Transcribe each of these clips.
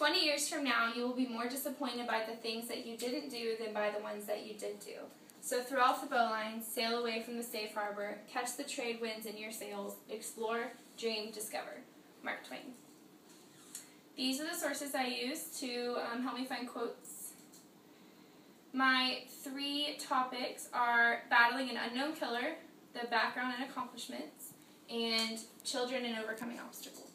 20 years from now, you will be more disappointed by the things that you didn't do than by the ones that you did do. So throw off the bowline, sail away from the safe harbor, catch the trade winds in your sails, explore, dream, discover. Mark Twain. These are the sources I use to help me find quotes. My 3 topics are battling an unknown killer, the background and accomplishments, and children and overcoming obstacles.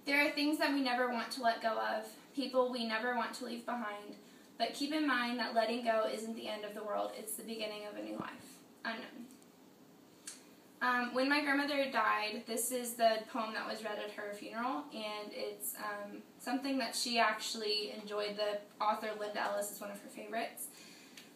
There are things that we never want to let go of, people we never want to leave behind, but keep in mind that letting go isn't the end of the world, it's the beginning of a new life. Unknown. When my grandmother died, this is the poem that was read at her funeral, and it's something that she actually enjoyed. The author, Linda Ellis, is one of her favorites.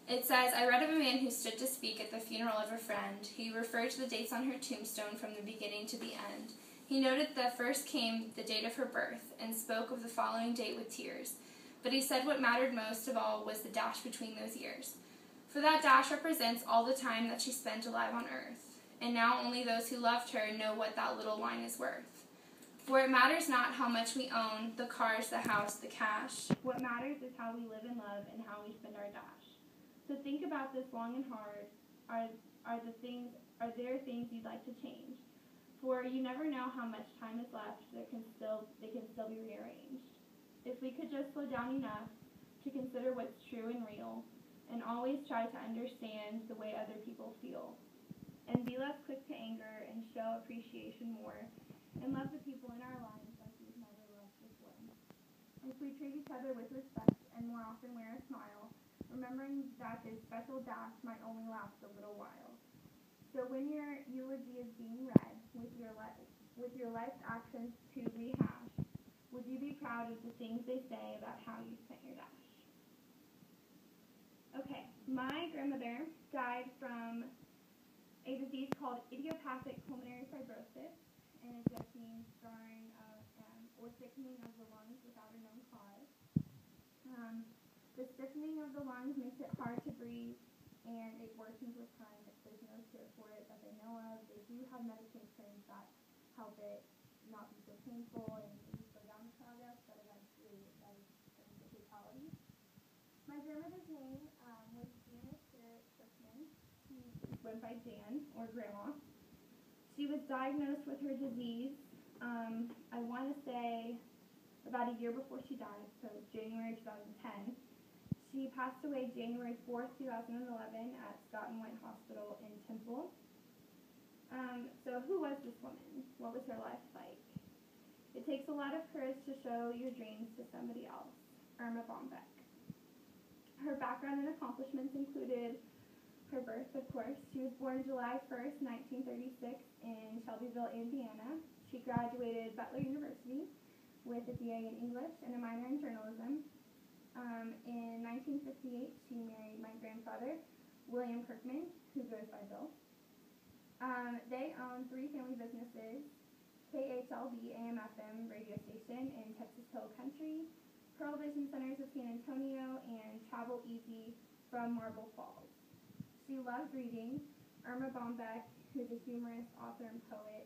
It says, I read of a man who stood to speak at the funeral of a friend. He referred to the dates on her tombstone from the beginning to the end. He noted that first came the date of her birth, and spoke of the following date with tears. But he said what mattered most of all was the dash between those years. For that dash represents all the time that she spent alive on earth, and now only those who loved her know what that little line is worth. For it matters not how much we own, the cars, the house, the cash. What matters is how we live and love and how we spend our dash. So think about this long and hard. Are there things you'd like to change? For you never know how much time is left. They can still be rearranged. If we could just slow down enough to consider what's true and real, and always try to understand the way other people feel, and be less quick to anger and show appreciation more, and love the people in our lives like we've never loved before. If we treat each other with respect and more often wear a smile, remembering that this special dash might only last a little while. So when your eulogy is being read, with your life's actions to rehash, would you be proud of the things they say about how you spent your dash? Okay, my grandmother died from a disease called idiopathic pulmonary fibrosis, and it just means scarring of or thickening of the lungs without a known cause. The stiffening of the lungs makes it hard to breathe, and it worsens with time if there's no cure for it that they know of. They do have medications that help it not be so painful and maybe slow down the progress, but eventually it does turn to fatality. My grandmother's name was Erin Kirkman. She went by Jan, or Grandma. She was diagnosed with her disease, I want to say about a year before she died, so January 2010. She passed away January 4th, 2011 at Scott and White Hospital in Temple. So who was this woman? What was her life like? It takes a lot of courage to show your dreams to somebody else. Irma Bombeck. Her background and accomplishments included her birth, of course. She was born July 1st, 1936 in Shelbyville, Indiana. She graduated Butler University with a BA in English and a minor in journalism. In 1958, she married my grandfather, William Kirkman, who goes by Bill. They own 3 family businesses: KHLB AM/FM radio station in Texas Hill Country, Pearl Vision Centers of San Antonio, and Travel Easy from Marble Falls. She loved reading. Irma Bombeck, who's a humorist, author, and poet,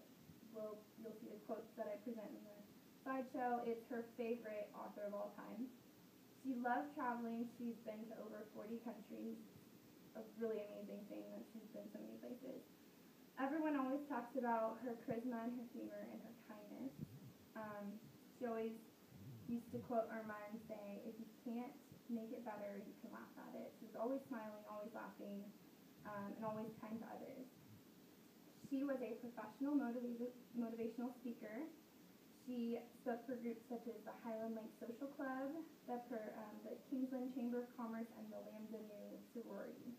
you'll see the quotes that I present in the slideshow, is her favorite author of all time. She loves traveling. She's been to over 40 countries. A really amazing thing that she's been so many places. Everyone always talks about her charisma and her humor and her kindness. She always used to quote Irma and say, if you can't make it better, you can laugh at it. She was always smiling, always laughing, and always kind to others. She was a professional motivational speaker. She spoke for groups such as the Highland Lake Social Club, the Kingsland Chamber of Commerce, and the Lambda Nu sorority.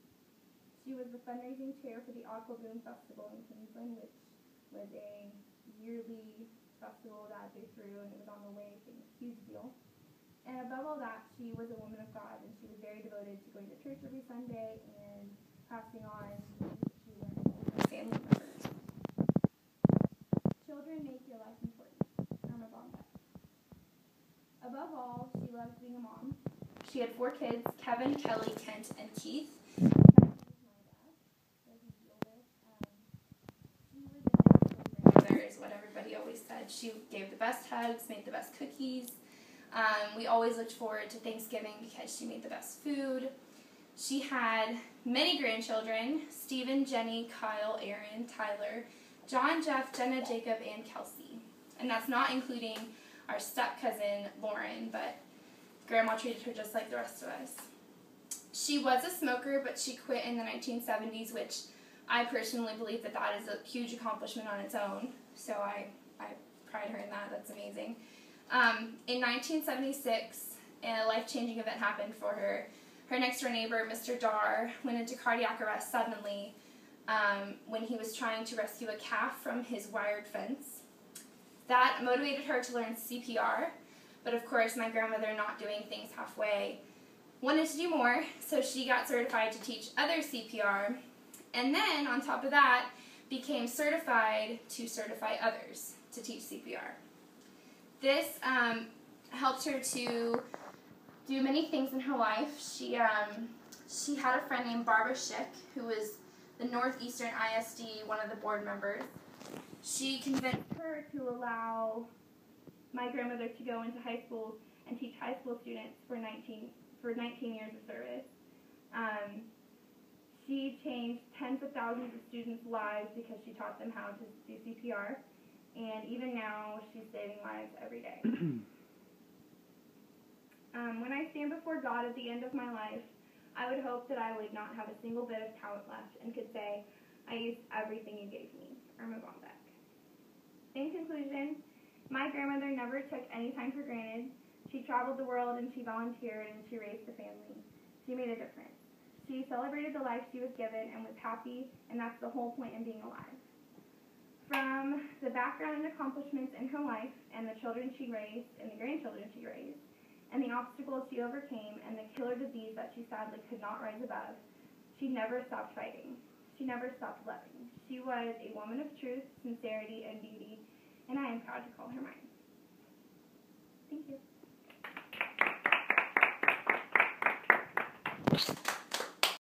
She was the fundraising chair for the Aqua Boom Festival in Kingsland, which was a yearly festival that they threw, and it was on the lake, and it was a huge deal. And above all that, she was a woman of God, and she was very devoted to going to church every Sunday and passing on things that she learned from her family members. Children make your life important. Irma Bombeck. Above all, she loved being a mom. She had 4 kids: Kevin, Kelly, Kent, and Keith. She was a natural grandmother, is what everybody always said. She gave the best hugs, made the best cookies, We always looked forward to Thanksgiving because she made the best food. She had many grandchildren: Stephen, Jenny, Kyle, Erin, Tyler, John, Jeff, Jenna, Jacob, and Kelsey. And that's not including our step-cousin, Lauren, but Grandma treated her just like the rest of us. She was a smoker, but she quit in the 1970s, which I personally believe that is a huge accomplishment on its own. So I pride her in that. That's amazing. In 1976, a life-changing event happened for her. Her next-door neighbor, Mr. Dar, went into cardiac arrest suddenly when he was trying to rescue a calf from his wired fence. That motivated her to learn CPR, but of course my grandmother, not doing things halfway, wanted to do more, so she got certified to teach others CPR, and then on top of that became certified to certify others to teach CPR. This helped her to do many things in her life. She had a friend named Barbara Schick, who was the Northeastern ISD, one of the board members. She convinced her to allow my grandmother to go into high school and teach high school students for 19 years of service. She changed tens of thousands of students' lives because she taught them how to do CPR, and even now she's saving lives every day. When I stand before God at the end of my life, I would hope that I would not have a single bit of talent left and could say, I used everything you gave me, or move on back. In conclusion, my grandmother never took any time for granted. She traveled the world and she volunteered and she raised a family. She made a difference. She celebrated the life she was given and was happy, and that's the whole point in being alive. From the background and accomplishments in her life and the children she raised and the grandchildren she raised, and the obstacles she overcame and the killer disease that she sadly could not rise above, she never stopped fighting. She never stopped loving. She was a woman of truth, sincerity, and beauty, and I am proud to call her mine. Thank you.